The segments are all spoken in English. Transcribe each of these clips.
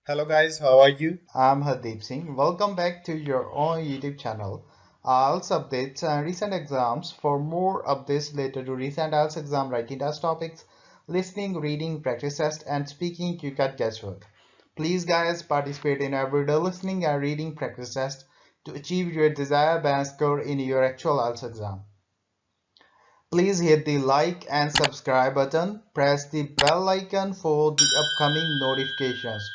Hello guys, how are you? I'm Hardeep Singh. Welcome back to your own YouTube channel. IELTS updates and recent exams. For more updates related to recent IELTS exam writing test topics, listening, reading, practice test, and speaking, you got guesswork. Please, guys, participate in everyday listening and reading practice test to achieve your desired band score in your actual IELTS exam. Please hit the like and subscribe button. Press the bell icon for the upcoming notifications.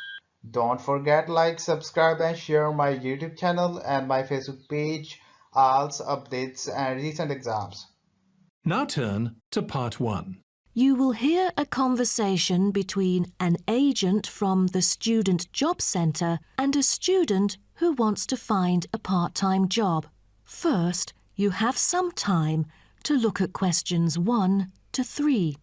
Don't forget like, subscribe and share my YouTube channel and my Facebook page, IELTS updates and recent exams. Now turn to part 1. You will hear a conversation between an agent from the Student Job Centre and a student who wants to find a part-time job. First, you have some time to look at questions 1 to 3.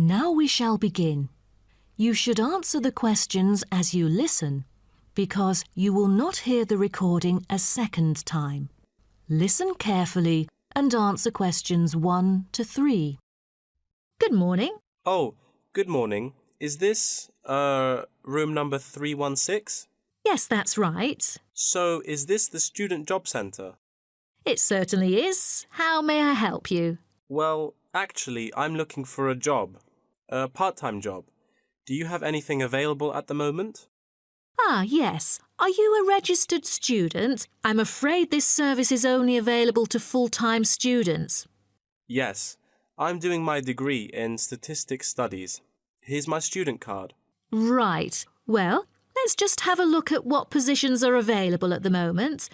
Now we shall begin. You should answer the questions as you listen, because you will not hear the recording a second time. Listen carefully and answer questions 1 to 3. Good morning. Oh, good morning. Is this, room number 316? Yes, that's right. So, is this the Student Job Centre? It certainly is. How may I help you? Well, actually, I'm looking for a job. A part-time job. Do you have anything available at the moment? Ah, yes. Are you a registered student? I'm afraid this service is only available to full-time students. Yes. I'm doing my degree in statistics studies. Here's my student card. Right. Well, let's just have a look at what positions are available at the moment.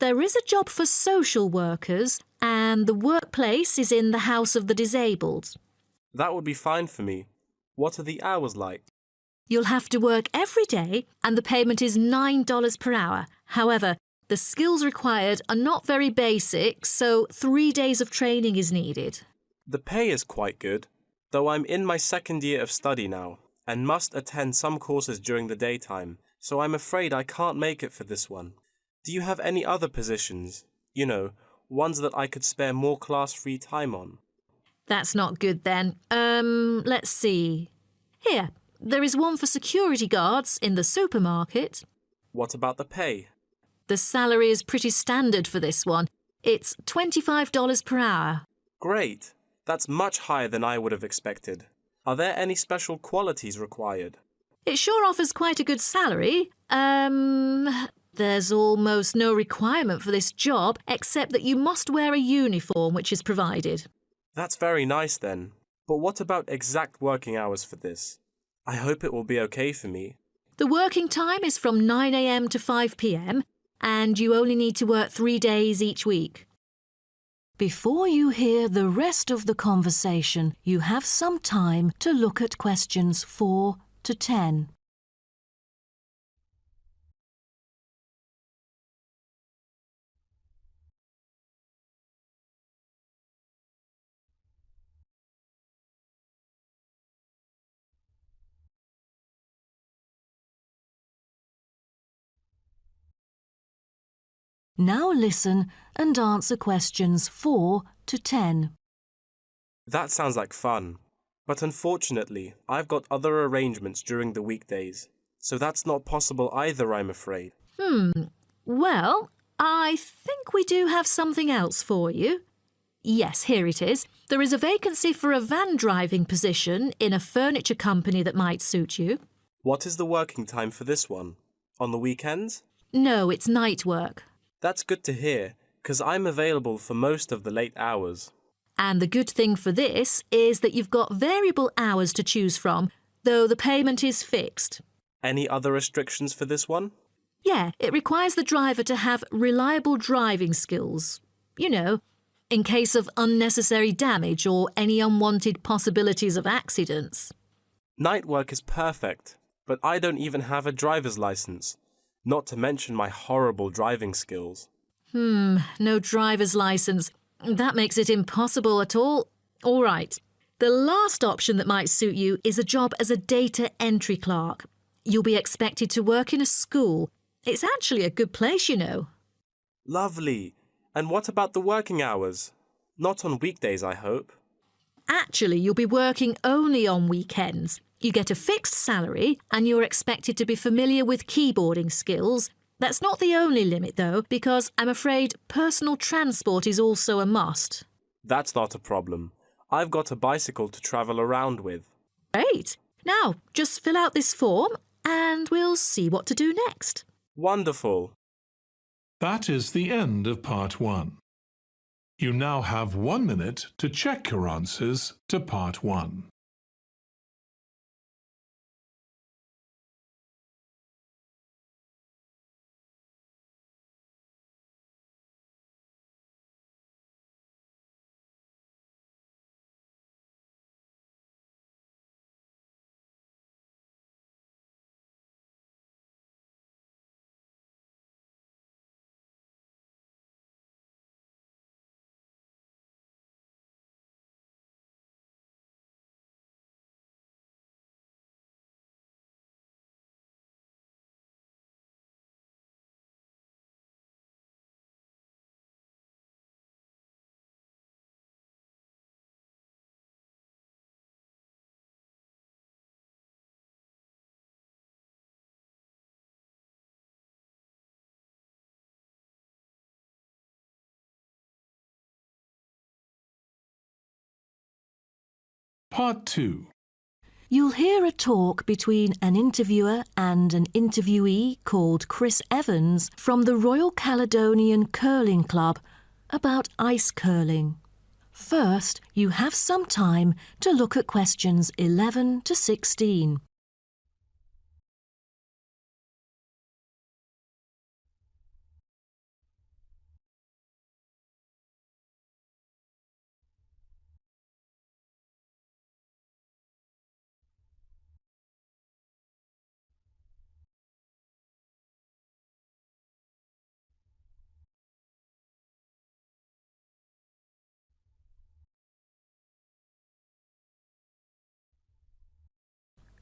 There is a job for social workers, and the workplace is in the House of the Disabled. That would be fine for me. What are the hours like? You'll have to work every day, and the payment is $9 per hour. However, the skills required are not very basic, so 3 days of training is needed. The pay is quite good, though I'm in my second year of study now, and must attend some courses during the daytime, so I'm afraid I can't make it for this one. Do you have any other positions? You know, ones that I could spare more class-free time on? That's not good then. Let's see. Here, there is one for security guards in the supermarket. What about the pay? The salary is pretty standard for this one. It's $25 per hour. Great! That's much higher than I would have expected. Are there any special qualities required? It sure offers quite a good salary. There's almost no requirement for this job except that you must wear a uniform which is provided. That's very nice then. But what about exact working hours for this? I hope it will be okay for me. The working time is from 9 a.m. to 5 p.m. and you only need to work 3 days each week. Before you hear the rest of the conversation, you have some time to look at questions 4 to 10. Now listen and answer questions 4 to 10. That sounds like fun. But unfortunately, I've got other arrangements during the weekdays, so that's not possible either, I'm afraid. Well, I think we do have something else for you. Yes, here it is. There is a vacancy for a van driving position in a furniture company that might suit you. What is the working time for this one? On the weekends? No, it's night work. That's good to hear, 'cause I'm available for most of the late hours. And the good thing for this is that you've got variable hours to choose from, though the payment is fixed. Any other restrictions for this one? Yeah, it requires the driver to have reliable driving skills. You know, in case of unnecessary damage or any unwanted possibilities of accidents. Night work is perfect, but I don't even have a driver's license, not to mention my horrible driving skills. No driver's license. That makes it impossible at all. All right. The last option that might suit you is a job as a data entry clerk. You'll be expected to work in a school. It's actually a good place, you know. Lovely. And what about the working hours? Not on weekdays, I hope. Actually, you'll be working only on weekends. You get a fixed salary and you're expected to be familiar with keyboarding skills. That's not the only limit, though, because I'm afraid personal transport is also a must. That's not a problem. I've got a bicycle to travel around with. Great. Now, just fill out this form and we'll see what to do next. Wonderful. That is the end of part 1. You now have 1 minute to check your answers to part 1. Part 2. You'll hear a talk between an interviewer and an interviewee called Chris Evans from the Royal Caledonian Curling Club about ice curling. First, you have some time to look at questions 11 to 16.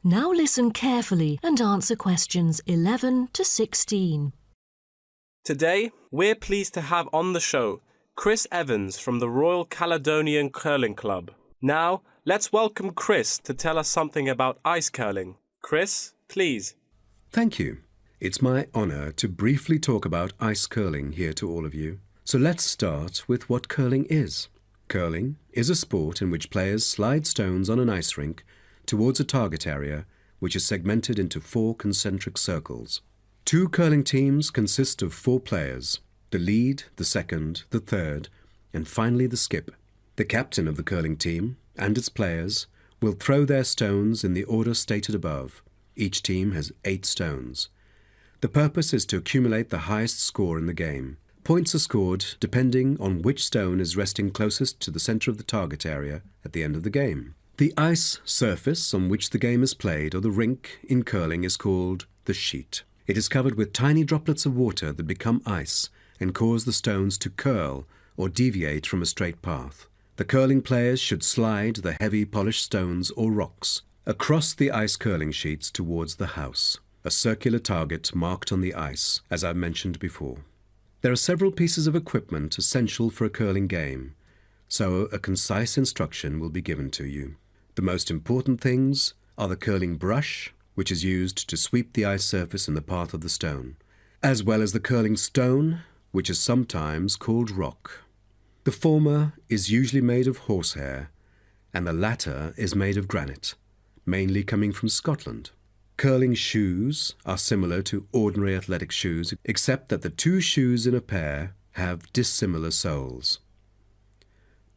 Now listen carefully and answer questions 11 to 16. Today, we're pleased to have on the show Chris Evans from the Royal Caledonian Curling Club. Now, let's welcome Chris to tell us something about ice curling. Chris, please. Thank you. It's my honour to briefly talk about ice curling here to all of you. So let's start with what curling is. Curling is a sport in which players slide stones on an ice rink towards a target area which is segmented into 4 concentric circles. 2 curling teams consist of 4 players, the lead, the second, the third, and finally the skip. The captain of the curling team and its players will throw their stones in the order stated above. Each team has 8 stones. The purpose is to accumulate the highest score in the game. Points are scored depending on which stone is resting closest to the centre of the target area at the end of the game. The ice surface on which the game is played, or the rink in curling, is called the sheet. It is covered with tiny droplets of water that become ice and cause the stones to curl or deviate from a straight path. The curling players should slide the heavy polished stones or rocks across the ice curling sheets towards the house, a circular target marked on the ice, as I mentioned before. There are several pieces of equipment essential for a curling game, so a concise instruction will be given to you. The most important things are the curling brush, which is used to sweep the ice surface in the path of the stone, as well as the curling stone, which is sometimes called rock. The former is usually made of horsehair, and the latter is made of granite, mainly coming from Scotland. Curling shoes are similar to ordinary athletic shoes, except that the 2 shoes in a pair have dissimilar soles.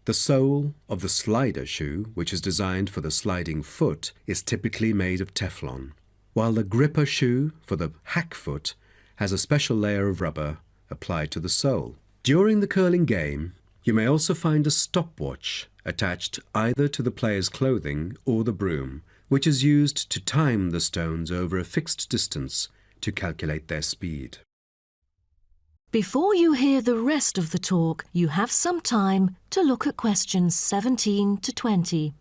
The sole of the slider shoe, which is designed for the sliding foot, is typically made of Teflon. while the gripper shoe for the hack foot has a special layer of rubber applied to the sole. During the curling game, you may also find a stopwatch attached either to the player's clothing or the broom, which is used to time the stones over a fixed distance to calculate their speed. Before you hear the rest of the talk, you have some time to look at questions 17 to 20.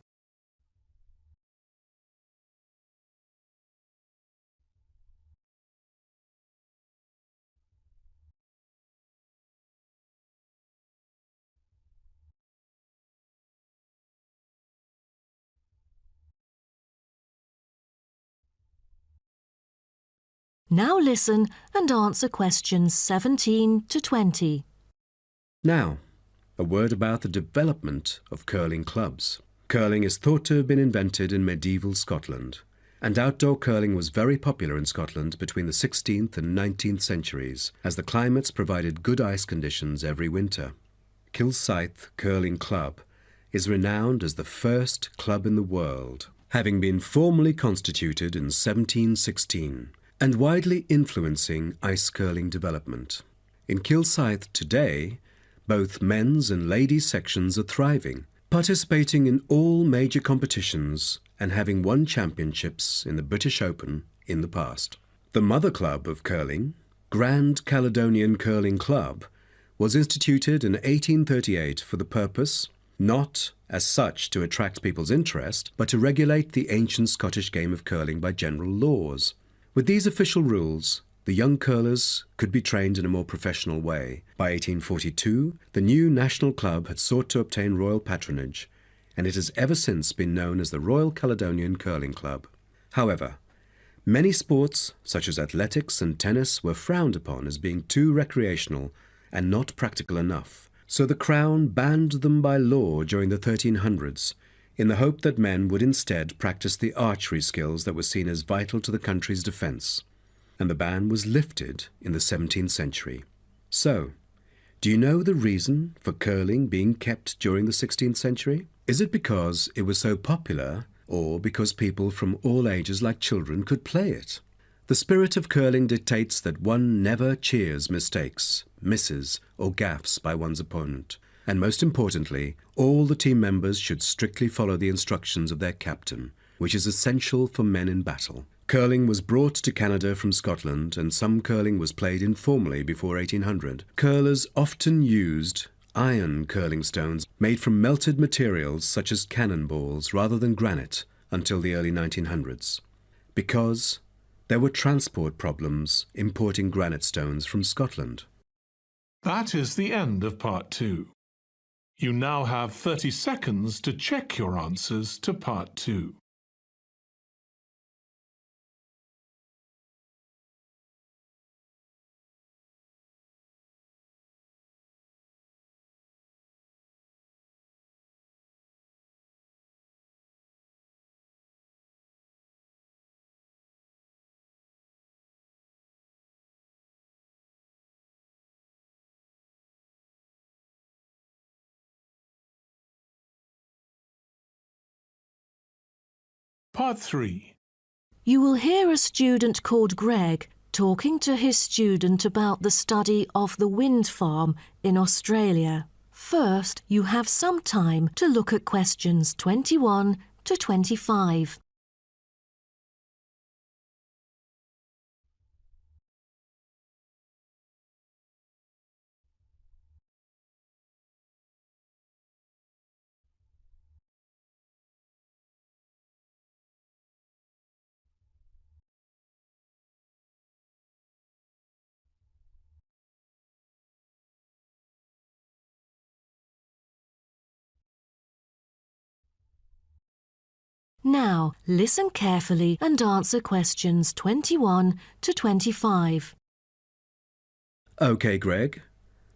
Now listen and answer questions 17 to 20. Now, a word about the development of curling clubs. Curling is thought to have been invented in medieval Scotland, and outdoor curling was very popular in Scotland between the 16th and 19th centuries, as the climates provided good ice conditions every winter. Kilsyth Curling Club is renowned as the first club in the world, having been formally constituted in 1716, and widely influencing ice curling development. In Kilsyth today, both men's and ladies' sections are thriving, participating in all major competitions and having won championships in the British Open in the past. The mother club of curling, Grand Caledonian Curling Club, was instituted in 1838 for the purpose, not as such to attract people's interest, but to regulate the ancient Scottish game of curling by general laws. With these official rules, the young curlers could be trained in a more professional way. By 1842, the new national club had sought to obtain royal patronage, and it has ever since been known as the Royal Caledonian Curling Club. However, many sports, such as athletics and tennis, were frowned upon as being too recreational and not practical enough, so the Crown banned them by law during the 1300s, in the hope that men would instead practice the archery skills that were seen as vital to the country's defence, and the ban was lifted in the 17th century. So, do you know the reason for curling being kept during the 16th century? Is it because it was so popular, or because people from all ages like children could play it? The spirit of curling dictates that one never cheers mistakes, misses, or gaffes by one's opponent. And most importantly, all the team members should strictly follow the instructions of their captain, which is essential for men in battle. Curling was brought to Canada from Scotland, and some curling was played informally before 1800. Curlers often used iron curling stones made from melted materials such as cannonballs rather than granite until the early 1900s, because there were transport problems importing granite stones from Scotland. That is the end of part 2. You now have 30 seconds to check your answers to part 2. Part 3. You will hear a student called Greg talking to his student about the study of the wind farm in Australia. First, you have some time to look at questions 21 to 25. Now, listen carefully and answer questions 21 to 25. OK, Greg.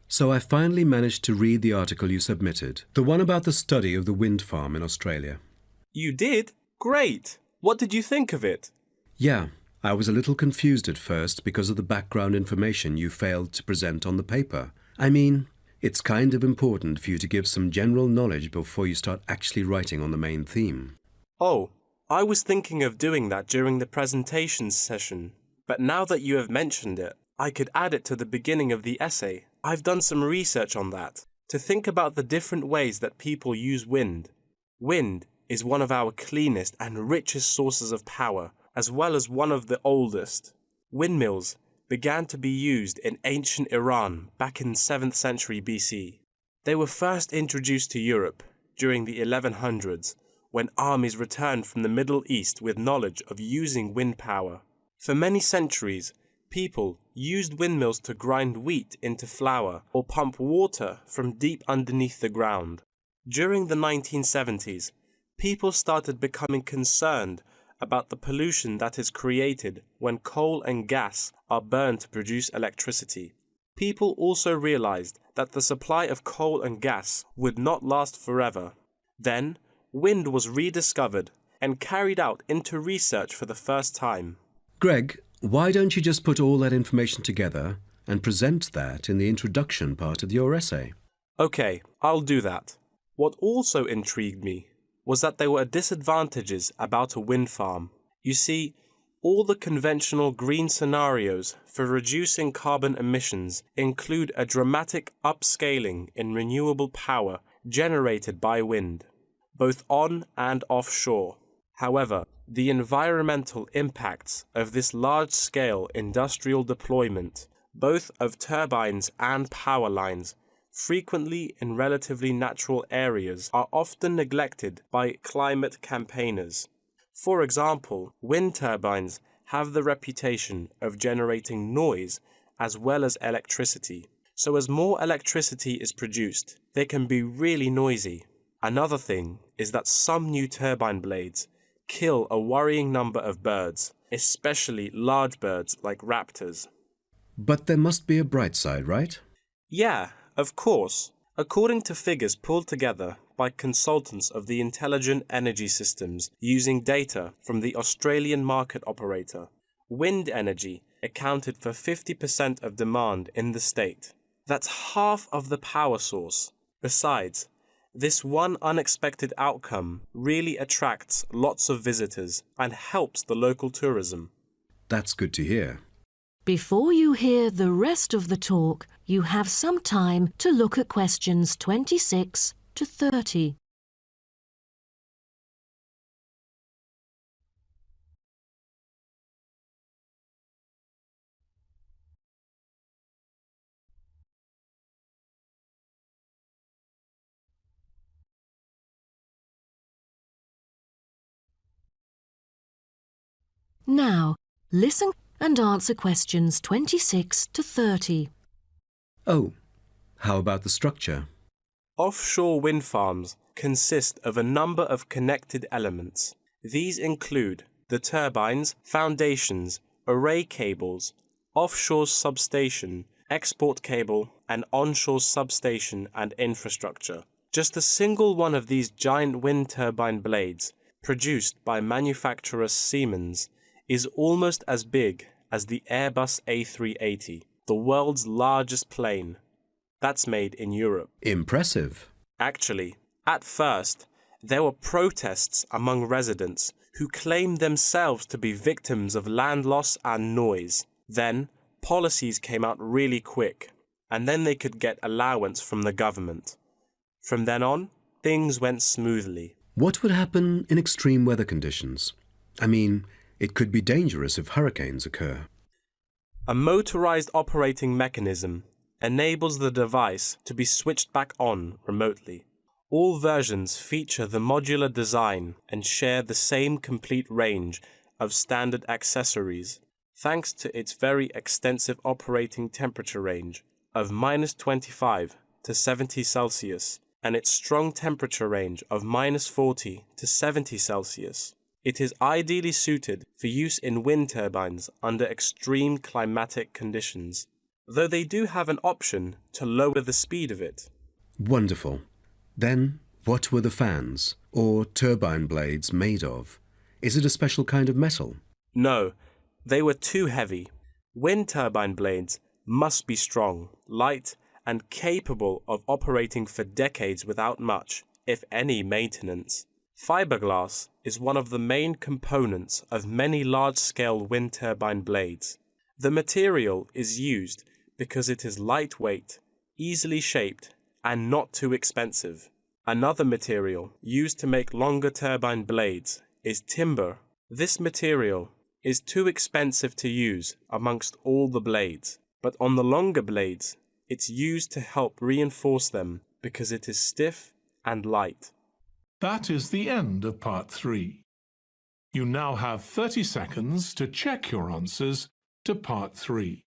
So I finally managed to read the article you submitted, the one about the study of the wind farm in Australia. You did? Great! What did you think of it? Yeah, I was a little confused at first because of the background information you failed to present on the paper. I mean, it's kind of important for you to give some general knowledge before you start actually writing on the main theme. Oh, I was thinking of doing that during the presentation session, but now that you have mentioned it, I could add it to the beginning of the essay. I've done some research on that, to think about the different ways that people use wind. Wind is one of our cleanest and richest sources of power, as well as one of the oldest. Windmills began to be used in ancient Iran back in 7th century BC. They were first introduced to Europe during the 1100s, when armies returned from the Middle East with knowledge of using wind power. For many centuries, people used windmills to grind wheat into flour or pump water from deep underneath the ground. During the 1970s, people started becoming concerned about the pollution that is created when coal and gas are burned to produce electricity. People also realized that the supply of coal and gas would not last forever. Then, wind was rediscovered and carried out into research for the first time. Greg, why don't you just put all that information together and present that in the introduction part of your essay? Okay, I'll do that. What also intrigued me was that there were disadvantages about a wind farm. You see, all the conventional green scenarios for reducing carbon emissions include a dramatic upscaling in renewable power generated by wind, both on and offshore. However, the environmental impacts of this large-scale industrial deployment, both of turbines and power lines, frequently in relatively natural areas, are often neglected by climate campaigners. For example, wind turbines have the reputation of generating noise as well as electricity. So as more electricity is produced, they can be really noisy. Another thing is that some new turbine blades kill a worrying number of birds, especially large birds like raptors. But there must be a bright side, right? Yeah, of course. According to figures pulled together by consultants of the Intelligent Energy Systems using data from the Australian market operator, wind energy accounted for 50% of demand in the state. That's half of the power source. Besides, this one unexpected outcome really attracts lots of visitors and helps the local tourism. That's good to hear. Before you hear the rest of the talk, you have some time to look at questions 26 to 30. Now, listen and answer questions 26 to 30. Oh, how about the structure? Offshore wind farms consist of a number of connected elements. These include the turbines, foundations, array cables, offshore substation, export cable, and onshore substation and infrastructure. Just a single one of these giant wind turbine blades, produced by manufacturer Siemens, is almost as big as the Airbus A380, the world's largest plane. That's made in Europe. Impressive. Actually, at first, there were protests among residents who claimed themselves to be victims of land loss and noise. Then, policies came out really quick, and then they could get allowance from the government. From then on, things went smoothly. What would happen in extreme weather conditions? I mean, it could be dangerous if hurricanes occur. A motorized operating mechanism enables the device to be switched back on remotely. All versions feature the modular design and share the same complete range of standard accessories, thanks to its very extensive operating temperature range of -25 to 70 Celsius and its strong temperature range of -40 to 70 Celsius. It is ideally suited for use in wind turbines under extreme climatic conditions, though they do have an option to lower the speed of it. Wonderful. Then, what were the fans, or turbine blades, made of? Is it a special kind of metal? No, they were too heavy. Wind turbine blades must be strong, light, and capable of operating for decades without much, if any, maintenance. Fiberglass is one of the main components of many large-scale wind turbine blades. The material is used because it is lightweight, easily shaped, and not too expensive. Another material used to make longer turbine blades is timber. This material is too expensive to use amongst all the blades, but on the longer blades, it's used to help reinforce them because it is stiff and light. That is the end of part 3. You now have 30 seconds to check your answers to part 3.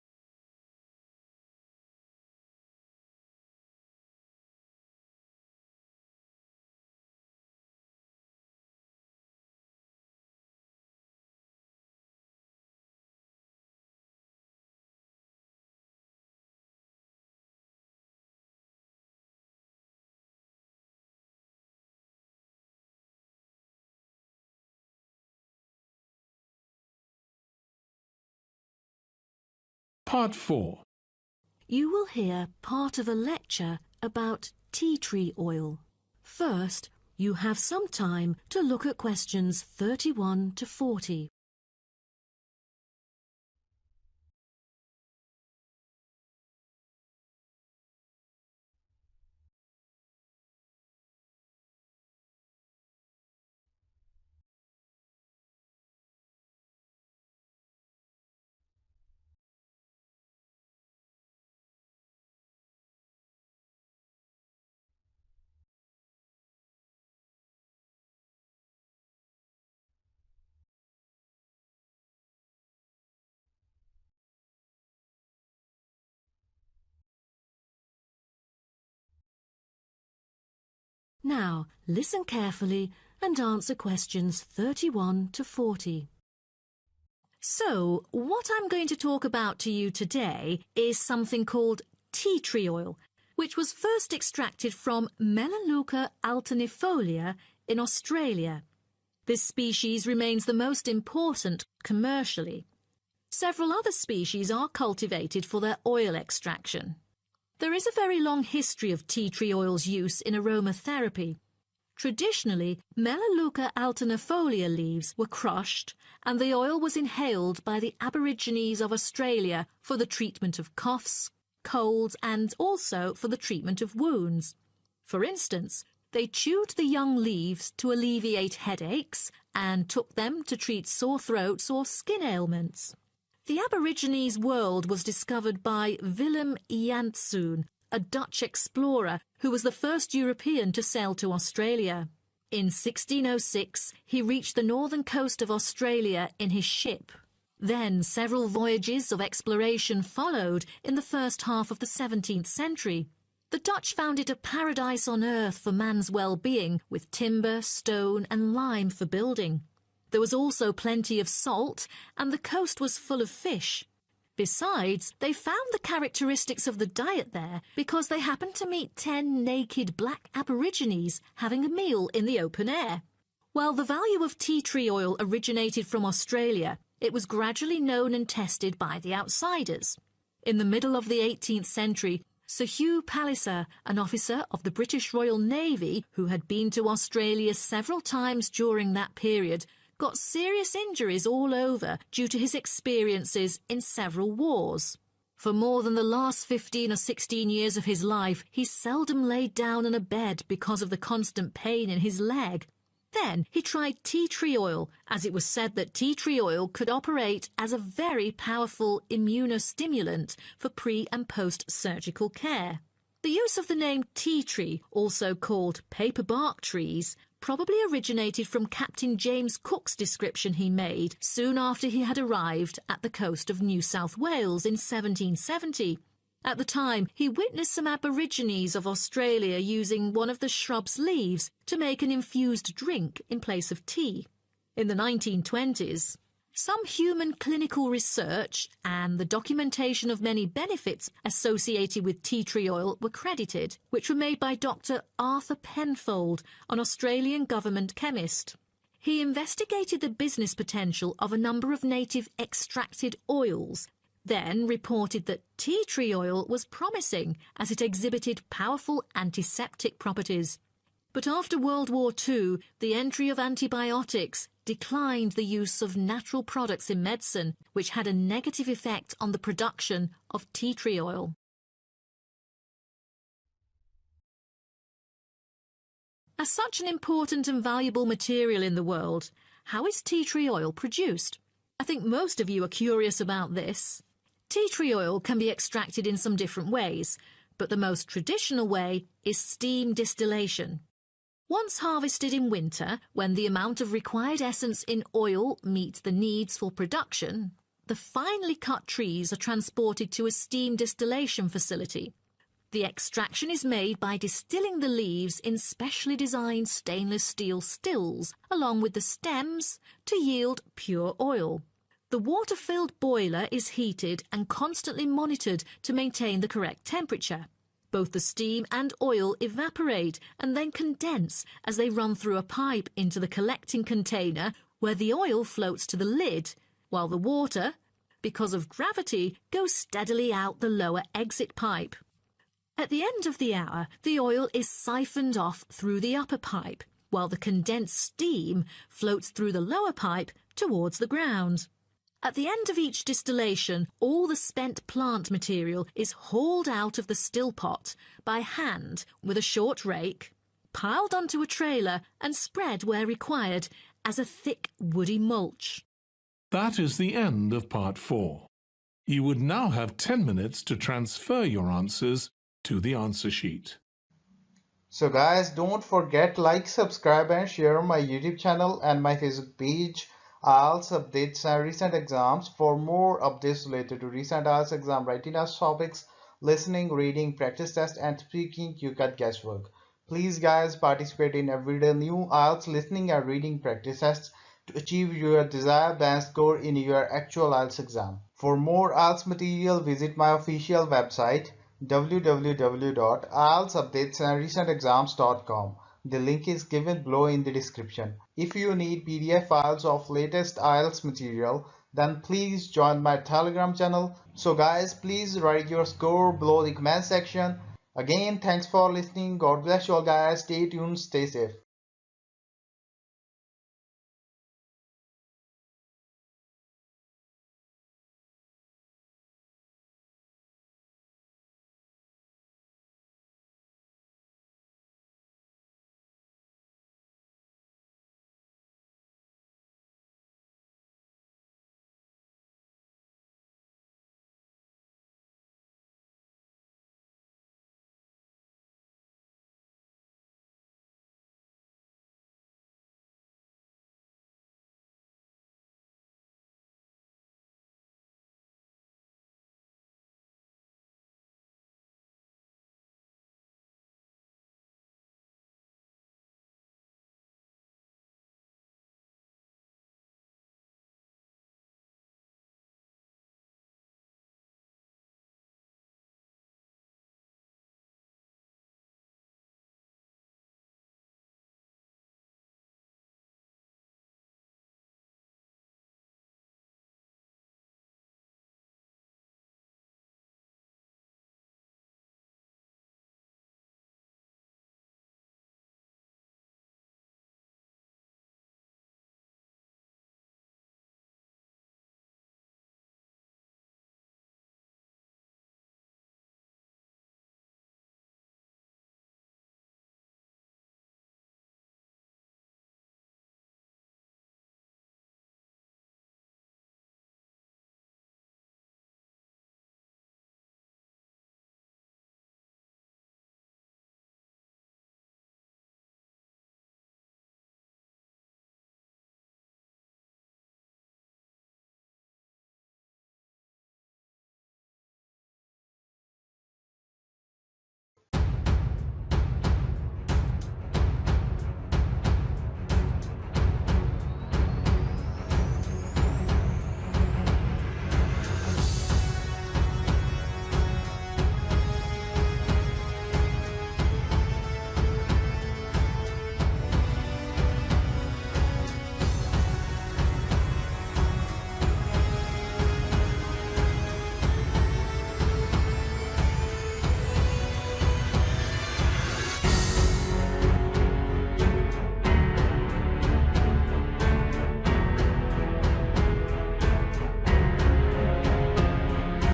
Part 4. You will hear part of a lecture about tea tree oil. First, you have some time to look at questions 31 to 40. Now, listen carefully and answer questions 31 to 40. So, what I'm going to talk about to you today is something called tea tree oil, which was first extracted from Melaleuca alternifolia in Australia. This species remains the most important commercially. Several other species are cultivated for their oil extraction. There is a very long history of tea tree oil's use in aromatherapy. Traditionally, Melaleuca alternifolia leaves were crushed and the oil was inhaled by the Aborigines of Australia for the treatment of coughs, colds and also for the treatment of wounds. For instance, they chewed the young leaves to alleviate headaches and took them to treat sore throats or skin ailments. The Aborigines world was discovered by Willem Janszoon, a Dutch explorer who was the first European to sail to Australia. In 1606, he reached the northern coast of Australia in his ship. Then several voyages of exploration followed in the first half of the 17th century. The Dutch found it a paradise on earth for man's well-being, with timber, stone and lime for building. There was also plenty of salt, and the coast was full of fish. Besides, they found the characteristics of the diet there because they happened to meet 10 naked black Aborigines having a meal in the open air. While the value of tea tree oil originated from Australia, it was gradually known and tested by the outsiders. In the middle of the 18th century, Sir Hugh Palliser, an officer of the British Royal Navy who had been to Australia several times during that period, got serious injuries all over due to his experiences in several wars. For more than the last 15 or 16 years of his life, he seldom laid down on a bed because of the constant pain in his leg. Then he tried tea tree oil, as it was said that tea tree oil could operate as a very powerful immunostimulant for pre- and post-surgical care. The use of the name tea tree, also called paper bark trees, probably originated from Captain James Cook's description he made soon after he had arrived at the coast of New South Wales in 1770. At the time, he witnessed some Aborigines of Australia using one of the shrub's leaves to make an infused drink in place of tea. In the 1920s, some human clinical research and the documentation of many benefits associated with tea tree oil were credited, which were made by Dr. Arthur Penfold, an Australian government chemist. He investigated the business potential of a number of native extracted oils, then reported that tea tree oil was promising as it exhibited powerful antiseptic properties. But after World War II, the entry of antibiotics declined the use of natural products in medicine, which had a negative effect on the production of tea tree oil. As such an important and valuable material in the world, how is tea tree oil produced? I think most of you are curious about this. Tea tree oil can be extracted in some different ways, but the most traditional way is steam distillation. Once harvested in winter, when the amount of required essence in oil meets the needs for production, the finely cut trees are transported to a steam distillation facility. The extraction is made by distilling the leaves in specially designed stainless steel stills along with the stems to yield pure oil. The water-filled boiler is heated and constantly monitored to maintain the correct temperature. Both the steam and oil evaporate and then condense as they run through a pipe into the collecting container where the oil floats to the lid, while the water, because of gravity, goes steadily out the lower exit pipe. At the end of the hour, the oil is siphoned off through the upper pipe, while the condensed steam floats through the lower pipe towards the ground. At the end of each distillation, all the spent plant material is hauled out of the still pot by hand with a short rake, piled onto a trailer and spread where required as a thick woody mulch. That is the end of part 4. You would now have 10 minutes to transfer your answers to the answer sheet. So guys, don't forget like, subscribe and share my YouTube channel and my Facebook page. IELTS updates and recent exams. For more updates related to recent IELTS exam writing test topics, listening, reading, practice test and speaking, you got guesswork. Please guys, participate in everyday new IELTS listening and reading practice tests to achieve your desired band score in your actual IELTS exam. For more IELTS material, visit my official website www.ieltsupdatesandrecentexams.com. The link is given below in the description. If you need PDF files of latest IELTS material, then please join my Telegram channel. So guys, please write your score below the comment section. Again, thanks for listening. God bless you all guys. Stay tuned, stay safe.